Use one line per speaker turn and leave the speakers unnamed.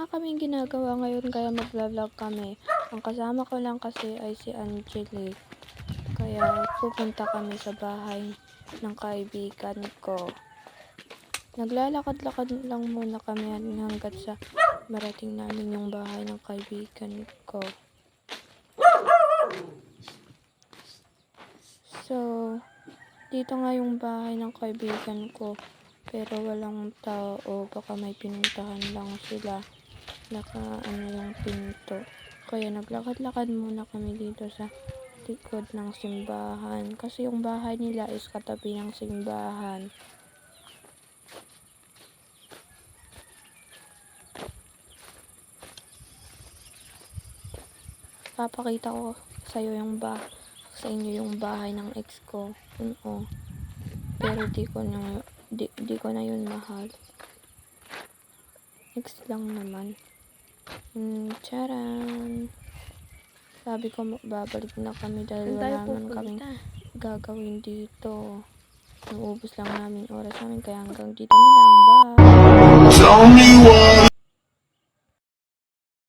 kaming ginagawa ngayon kaya magla-vlog kami. Ang kasama ko lang kasi ay si Angelique. Kaya pupunta kami sa bahay ng kaibigan ko. Naglalakad-lakad lang muna kami hanggat sa marating namin yung bahay ng kaibigan ko. So, dito nga yung bahay ng kaibigan ko. Pero walang tao, baka may pinuntahan lang sila. Yung pinto. Kaya naglakad-lakad muna kami dito sa likod ng simbahan. Kasi yung bahay nila is katabi ng simbahan. Papakita ko sa inyo yung bahay ng ex ko. Pero di ko na yun mahal. Ex lang naman. Charan. Sabi ko babalik na kami dahil wala naman kaming gagawin dito. Naubos lang namin oras namin kaya hanggang dito na lang. Bye!